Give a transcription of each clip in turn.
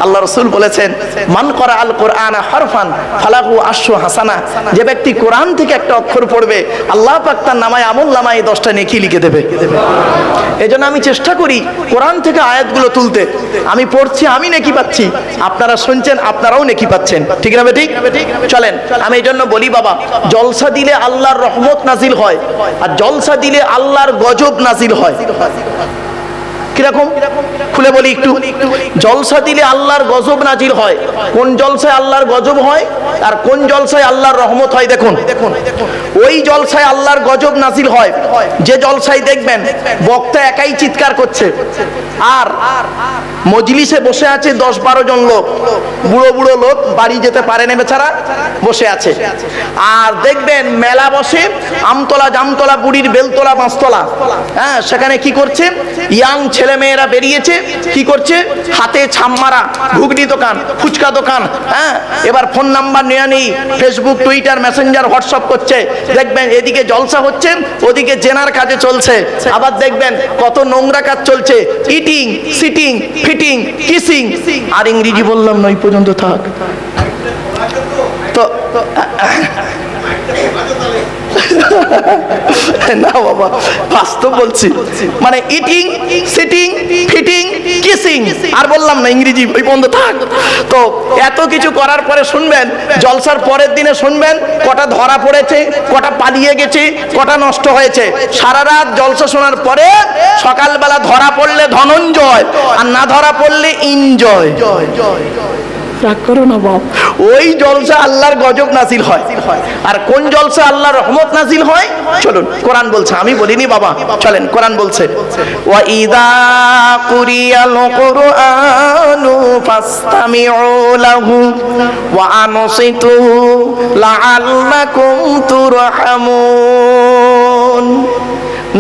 আল্লাহ রাসূল বলেছেন, মান করা আল কোরআন হরফান ফালাহু আশরু হাসানা, যে ব্যক্তি কোরআন থেকে একটা অক্ষর পড়বে আল্লাহ পাক তার নামায় আমল নামায় 10টা নেকি লিখে দেবে। এজন্য আমি চেষ্টা করি কোরআন থেকে আয়াতগুলো তুলতে। আমি পড়ছি, আমি নেকি পাচ্ছি, আপনারা শুনছেন, আপনারাও নেকি পাচ্ছেন। ঠিক না ঠিক? চলেন, আমি এই জন্য বলি বাবা, জলসা দিলে আল্লাহর রহমত নাজিল হয়, আর জলসা দিলে আল্লাহর গজব নাজিল হয়। কিরকম খুলে বলি একটু। জলসা দিলে আল্লাহর গজব নাজিল হয়। কোন জলসায় আল্লাহর গজব হয় আর কোন জলসায় আল্লাহর রহমত হয়? দেখুন, ওই জলসায় আল্লাহর গজব নাজিল হয় যে জলসায় দেখবেন বক্তা একাই চিৎকার করছে, আর মজলিসে বসে আছে 10-12 জন লোক, বুড়ো বুড়ো লোক, বাড়ি যেতে পারে না বেচারা, বসে আছে। আর দেখবেন মেলা বসে, আমতলা জামতলা বুড়ির বেলতলা পাঁচতলা, হ্যাঁ, সেখানে কি করছে? ইয়াং ছেলে মেয়েরা বেরিয়েছে, কি করছে? হাতে ছামমারা, ঘুগনি দোকান, ফুচকা দোকান, হ্যাঁ, এবার ফোন নাম্বার নিয়ে নেই, ফেসবুক, টুইটার, মেসেঞ্জার, হোয়াটসঅ্যাপ করছে। দেখবেন এদিকে জলসা হচ্ছে, ওদিকে জেনার কাজে চলছে। আবার দেখবেন কত নোংরা কাজ চলছে, ইটিং, সিটিং, ফিটিং, কিসিং। আর ইংরেজি বললাম না, এই পর্যন্ত থাক। তো না বাবা, বাস্তব বলছি, মানে ইটিং, সিটিং, ফিটিং, কিসিং, আর বললাম না ইংরেজি, ওই বন্ধ থাক। তো এত কিছু করার পরে শুনবেন, জলসার পরের দিনে শুনবেন কটা ধরা পড়েছে, কটা পালিয়ে গেছে, কটা নষ্ট হয়েছে। সারা রাত জলসা শোনার পরে সকালবেলা ধরা পড়লে ধনঞ্জয়, আর না ধরা পড়লে ইনজয়। রাগ করো না বাপ। ওই জলসা আল্লাহর গজব নাজিল হয়, আর কোন জলসা আল্লাহর রহমত নাজিল হয়? চলুন, কোরআন বলছে, আমি বলিনি বাবা, চলেন কোরআন বলছে, ওয়া ইযা কুরিয়াল কুরআনু ফাসতামিউ লাহু ওয়া আনসিতু লাআল্লাকুম তুরহামুন।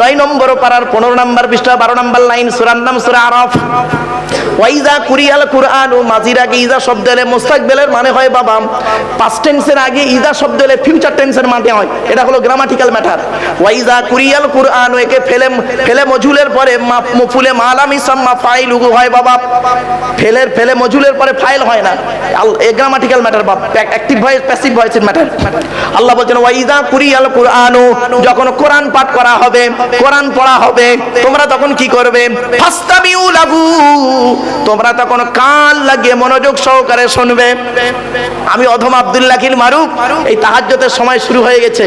9 নম্বর পারার 15 নম্বর পৃষ্ঠা 12 নম্বর লাইন, সূরার নাম সূরা আরাফ। ওয়াইজা কুরিয়াল কুরআনু, মাজির আগে ইজা শব্দ এলে মুস্তাকবিলের মানে হয় বাবা, পাস্ট টেন্সের আগে ইজা শব্দ এলে ফিউচার টেন্সের মানে হয়। এটা হলো গ্রামাটিক্যাল ম্যাটার। ওয়াইজা কুরিয়াল কুরআনু, একে ফেলে মজুলের পরে মফুলে মালাম ইসাম্মা ফাইলুহু হয় বাবা। ফেলে মজুলের পরে ফাইল হয় না, এই গ্রামাটিক্যাল ম্যাটার বাবা, অ্যাক্টিভ ভয়েস প্যাসিভ ভয়েসের ম্যাটার। আল্লাহ বলছেন ওয়াইজা কুরিয়াল কুরআনু, যখন কোরআন পাঠ করা হবে, কোরআন পড়া হবে, তোমরা তখন কি করবে? ফাসতামিউ লাহু, তোমরা তখন কান লাগিয়ে মনোযোগ সহকারে শুনবে। আমি অধম আব্দুল্লাহ কিল মারুফ, এই তাহাজ্জুদের সময় শুরু হয়ে গেছে,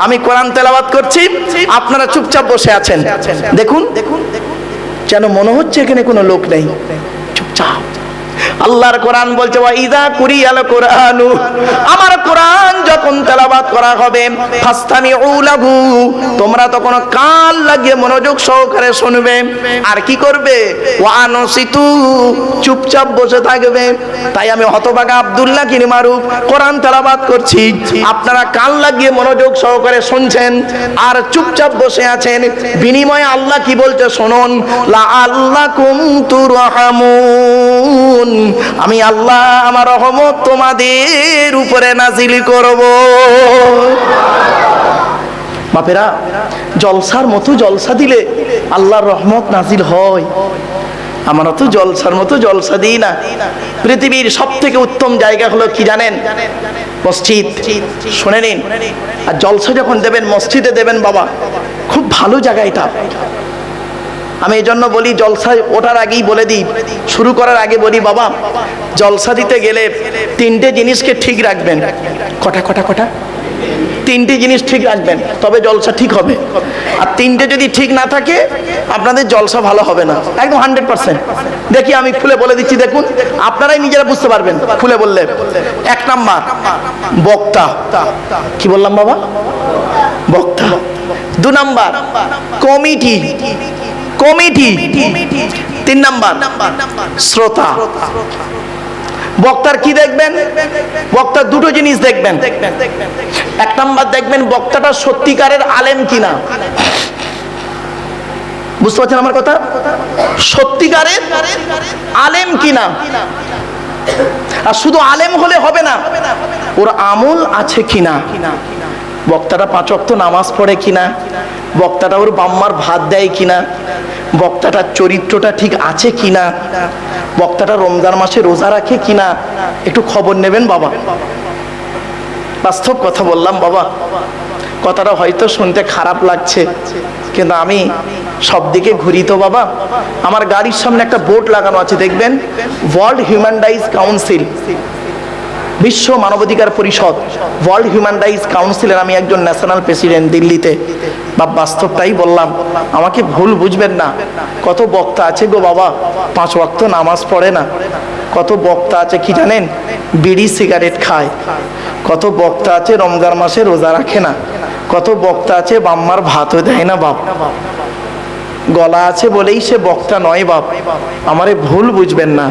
আমি কোরআন তেলাওয়াত করছি, আপনারা চুপচাপ বসে আছেন। দেখুন যেন মনে হচ্ছে এখানে কোনো লোক নেই, চুপচাপ। আল্লাহর কোরআন বলছে ওয়াইদা কুরিয়াল কুরআনু, আমার কোরআন যখন তেলাওয়াত করা হবে, ফাসতামিউ লাহু, তোমরা তখন কান লাগিয়ে মনোযোগ সহকারে শুনবে। আর কি করবে? ওয়া আনসিতু, চুপচাপ বসে থাকবে। তাই আমি হতভাগা আব্দুল্লাহ কিল মারুফ কোরআন তেলাওয়াত করছি, আপনারা কান লাগিয়ে মনোযোগ সহকারে শুনছেন আর চুপচাপ বসে আছেন। বিনিময়ে আল্লাহ কি বলছে শুনুন, লাআল্লাকুম তুরহামুন, আমি আল্লাহ আমার রহমত তোমাদের উপরে নাজিল করব। বাপেরা, জলসার মতো জলসা দিলে আল্লাহর রহমত নাজিল হয়। আমরা তো জলসার মতো জলসা দিই না। পৃথিবীর সব থেকে উত্তম জায়গা হলো কি জানেন? মসজিদ। শুনে নিন, আর জলসা যখন দেবেন মসজিদে দেবেন বাবা, খুব ভালো জায়গা এটা। আমি এই জন্য বলি, জলসায় ওঠার আগেই বলে দিই, শুরু করার আগে বলি বাবা, জলসা দিতে গেলে 3টে জিনিসকে ঠিক রাখবেন। কটা? 3টে জিনিস ঠিক রাখবেন, তবে জলসা ঠিক হবে। আর 3টে যদি ঠিক না থাকে আপনাদের জলসা ভালো হবে না, একদম 100%। দেখি আমি খুলে বলে দিচ্ছি, দেখুন আপনারাই নিজেরা বুঝতে পারবেন খুলে বললে। 1 নাম্বার বক্তা। কি বললাম বাবা? বক্তা। 2 নাম্বার কমিটি। 3 নাম্বার শ্রোতা। বক্তার কি দেখবেন? বক্তার 2টো জিনিস দেখবেন। 1 নাম্বার দেখবেন বক্তাটা সত্যিকারের আলেম কিনা। বুঝতে পারছেন আমার কথা? সত্যিকারের আলেম কিনা। আর শুধু আলেম হলে হবে না, ওর আমল আছে কিনা। বক্তাটা 5 ওয়াক্ত নামাজ পড়ে কিনা, বক্তাটা ওর বাম্মার ভাত দেয় কিনা, বক্তাটার চরিত্রটা ঠিক আছে কিনা, বক্তাটা রমজান মাসে রোজা রাখে কিনা, একটু খবর নেবেন বাবা। বাস্তব কথা বললাম বাবা, কথাটা হয়তো শুনতে খারাপ লাগছে, কিন্তু আমি সব দিকে ঘুরি তো বাবা। আমার গাড়ির সামনে একটা বোর্ড লাগানো আছে, দেখবেন, ওয়ার্ল্ড হিউম্যান রাইটস কাউন্সিল, বিশ্ব মানবাধিকার পরিষদ, ওয়ার্ল্ড হিউম্যান রাইটস কাউন্সিলের আমি একজন ন্যাশনাল প্রেসিডেন্ট দিল্লিতে। বা বাস্তবটাই বললাম, আমাকে ভুল বুঝবেন না। কত বক্তা আছে গো বাবা 5 ওয়াক্ত নামাজ পড়ে না, কত বক্তা আছে কি জানেন, বিড়ি সিগারেট খায়, কত বক্তা আছে রমজান মাসে রোজা রাখে না, কত বক্তা আছে বাম্মার ভাতও দেয় না বাপ। গলা আছে বলেই সে বক্তা নয় বাপ, আমারে ভুল বুঝবেন না।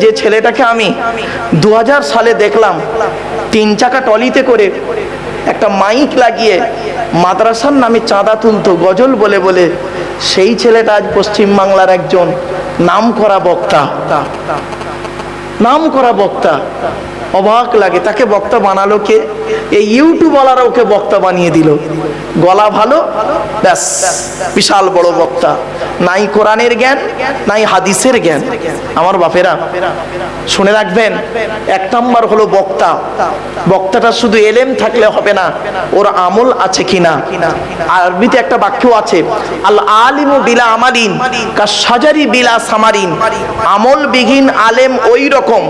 যে ছেলেটাকে আমি 2000 সালে দেখলাম 3 চাকা টলিতে করে একটা মাইক লাগিয়ে মাদ্রাসার নামে চাঁদা তুলতো গজল বলে বলে, সেই ছেলেটা আজ পশ্চিমবাংলার একজন নামকরা বক্তা, নামকরা বক্তা। অবাক লাগে, তাকে বক্তা বানালো কে? এই ইউটিউবওয়ালারা ওকে বক্তা বানিয়ে দিল। গলা ভালো, ব্যাস বিশাল বড় বক্তা। নাই কোরআনের জ্ঞান, নাই হাদিসের জ্ঞান। আমার বাপেরা শুনে রাখবেন, 1 নাম্বার হলো বক্তা। বক্তাটা শুধু এলেম থাকলে হবে না, ওর আমল আছে কিনা। আরবিতে একটা বাক্য আছে, আল আলিমু বিলা আমালিন কা শাজারি বিলা সামারিন। আমল বিহীন আলেম ওই রকম,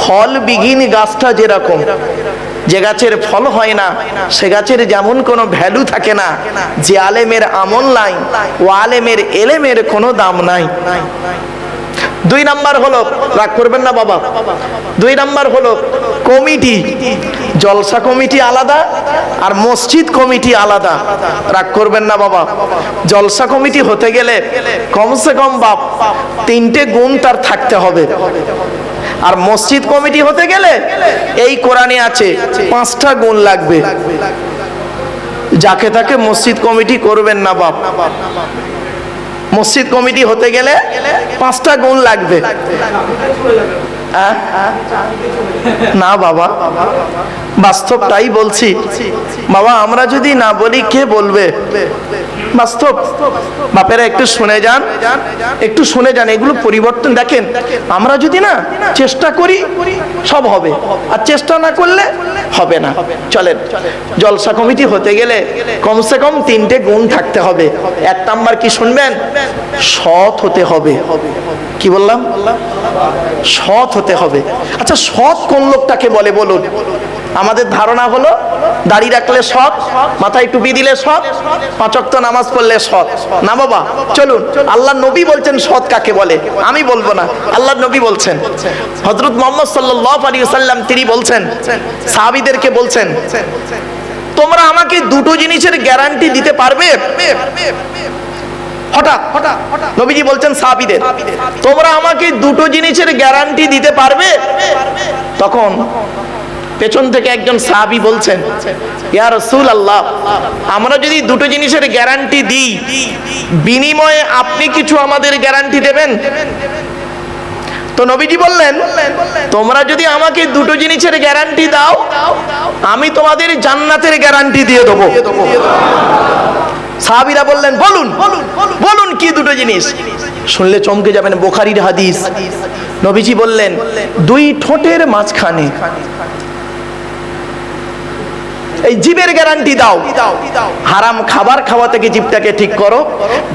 ফল বিহীন গাছটা যেরকম। যে গাছের ফল হয় না, সে গাছের যেমন কোনো ভ্যালু থাকে না। যে আলেমের আমল নাই, ও আলেমের এলেমের কোনো দাম নাই। 2 নাম্বার হলো, রাগ করবেন না বাবা, 2 নাম্বার হলো কমিটি। জলসা কমিটি আলাদা আর মসজিদ কমিটি আলাদা। রাগ করবেন না বাবা, জলসা কমিটি হতে গেলে কমসে কম বাপ 3টে গুণ তার থাকতে হবে। আর মসজিদ কমিটি হতে গেলে এই কোরআনে আছে 5টা গুণ লাগবে। যাকে তাকে মসজিদ কমিটি করবেন না বাপ। মসজিদ কমিটি হতে গেলে 5টা গুণ লাগবে। না বাবা, বাস্তবটাই বলছি বাবা। আমরা যদি না বলি কে বলবে? বাস্তব বাপেরা একটু শুনে যান, একটু শুনে যান। এগুলো পরিবর্তন দেখেন, আমরা যদি না চেষ্টা করি সব হবে, আর চেষ্টা না করলে হবে না। চলেন, জলসা কমিটি হতে গেলে কমসে কম 3টে গুণ থাকতে হবে। 1 নাম্বার কি শুনবেন? সৎ হতে হবে। কি বললাম? সৎ হতে হবে। আচ্ছা, সৎ কোন লোকটাকে বলে বলুন? আমাদের ধারণা হলো দাড়ি রাখলে সৎ, মাথায় টুপি দিলে সৎ, 5 ওয়াক্ত নামাজ পড়লে সৎ। না বাবা, চলুন, আল্লাহ নবী বলছেন সৎ কাকে বলে। আমি বলবো না, আল্লাহ নবী বলছেন। হযরত মুহাম্মদ সাল্লাল্লাহু আলাইহি ওয়াসাল্লাম তিনি বলছেন, সাহাবীদেরকে বলছেন, তোমরা আমাকে 2টো জিনিসের গ্যারান্টি দিতে পারবে? হঠাৎ নবীজি বলছেন সাহাবীদের, তোমরা আমাকে 2টো জিনিসের গ্যারান্টি দিতে পারবে? তখন পেছন থেকে একজন সাহাবী বলছেন, ইয়া রাসূলুল্লাহ, আমরা যদি 2টো জিনিসের গ্যারান্টি দিই, বিনিময়ে আপনি কিছু আমাদের গ্যারান্টি দেবেন? তো নবীজি বললেন, তোমরা যদি আমাকে 2টো জিনিসের গ্যারান্টি দাও, আমি তোমাদের জান্নাতের গ্যারান্টি দিয়ে দেবো। সাহাবীরা বললেন, বলুন বলুন কি 2টো জিনিস? শুনলে চমকে যাবেন, বুখারীর হাদিস। নবীজি বললেন, 2 ঠোঁটের মাঝখানে এই জিভের গ্যারান্টি দাও। হারাম খাবার খাওয়া থেকে জিভটাকে ঠিক করো,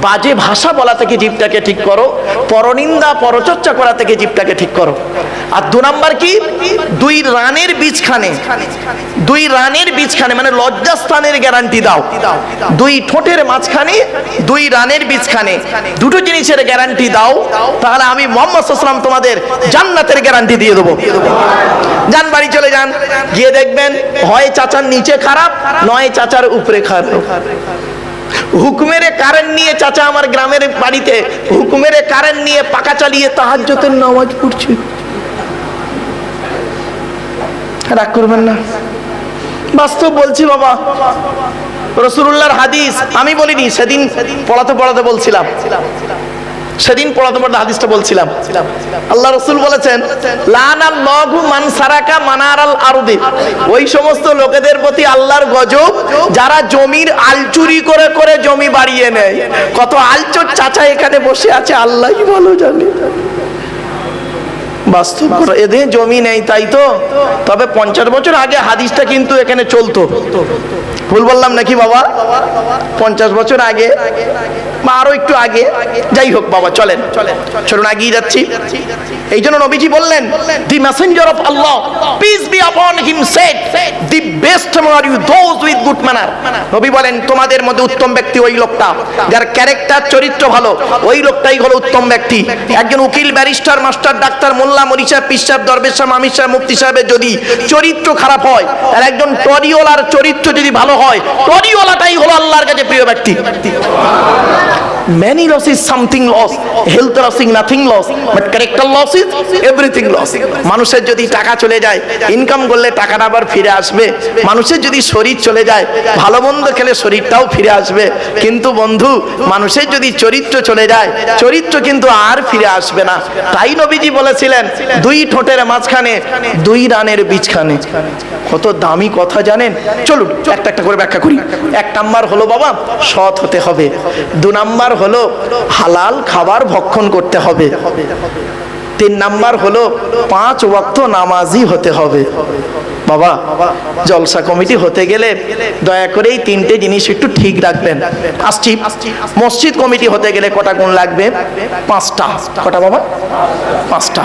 বাজে ভাষা বলা থেকে জিভটাকে ঠিক করো, পরনিন্দা পরচর্চা করা থেকে জিভটাকে ঠিক করো। আর 2 নাম্বার কি? 2 রানের বীজখানে, 2 রানের বীজখানে মানে লজ্জাস্থানের গ্যারান্টি দাও। 2 ঠোঁটের মাঝখানে, 2 রানের বীজখানে 2টো জিনিসের গ্যারান্টি দাও, তাহলে আমি মুহাম্মদ সাল্লাল্লাহু আলাইহি ওয়াসাল্লাম তোমাদের জান্নাতের গ্যারান্টি দিয়ে দেবো। যান, বাড়ি চলে যান, গিয়ে দেখবেন হয় চাচার নিচে খারাপ, নয় চাচার উপরে খারাপ। হুকুমের কারেন্ট নিয়ে চাচা আমার গ্রামের বাড়িতে হুকুমের কারেন্ট নিয়ে পাকা চালিয়ে তাহাজ্জুদের নামাজ পড়ছে। রাগ করবেন না, বাস্তব বলছি বাবা। রাসূলুল্লাহর হাদিস আমি বলিনি, সেদিন পড়াতে বলছিলাম। সেদিন পড়াতে পড়াতে হাদিসটা বলছিলাম, আল্লাহ রাসূল বলেছেন লানাল্লাহু মান সারাকা মানারাল আরদি, ওই সমস্ত লোকেদের প্রতি আল্লাহর গজব যারা জমির আল চুরি করে করে জমি বাড়িয়ে নেয়। কত আলচোর চাচা এখানে বসে আছে আল্লাহই ভালো জানে। বাস্তব করে এদের জমি নেই তাই তো, তবে 50 বছর আগে হাদিসটা কিন্তু এখানে চলতো। ভুল বললাম নাকি বাবা? 50 বছর আগে বা আরো একটু আগে, যাই হোক বাবা চলেন চলুন এগিয়ে যাচ্ছি। এই জন্য নবীজি বললেন, the messenger of Allah peace be upon him said, the best are you those with good manner. নবী বলেন তোমাদের মধ্যে উত্তম ব্যক্তি ওই লোকটা যার ক্যারেক্টার চরিত্র ভালো, ওই লোকটাই হলো উত্তম ব্যক্তি। একজন উকিল, ব্যারিস্টার, মাস্টার, ডাক্তার, মোল্লা, মরি সাহেব, পীর সাহেব, দরবেশ সাহেব, আমির সাহেব, মুফতি সাহেবের যদি চরিত্র খারাপ হয়, আর একজন টরিওয়ালার চরিত্র যদি ভালো হয়, টরিওয়ালাটাই হলো আল্লাহর কাছে প্রিয় ব্যক্তি। Many loss is something loss, health loss is nothing loss, but character loss is everything loss. মানুষের যদি টাকা চলে যায়, ইনকাম করলে টাকাটা আবার ফিরে আসবে। মানুষের যদি শরীর চলে যায়, ভালো মন্দ খেলে শরীরটাও ফিরে আসবে। কিন্তু বন্ধু, মানুষের যদি চরিত্র চলে যায়, চরিত্র কিন্তু আর ফিরে আসবে না। তাই নবীজি বলেছিলেন, দুই ঠোঁটের মাঝখানে দুই রানের বীজখানে। কত দামি কথা জানেন? চলুন একটা একটা করে ব্যাখ্যা করি। 1 নাম্বার হলো বাবা সৎ হতে হবে। 2 নাম্বার হলো হালাল খাবার ভক্ষণ করতে হবে। 3 নাম্বার হলো 5 ওয়াক্ত নামাজি হতে হবে। বাবা জলসা কমিটি হতে গেলে দয়া করে এই 3টে জিনিস একটু ঠিক রাখবেন। আসছি, মসজিদ কমিটি হতে গেলে কটা গুণ লাগবে? 5টা। কটা বাবা? 5টা।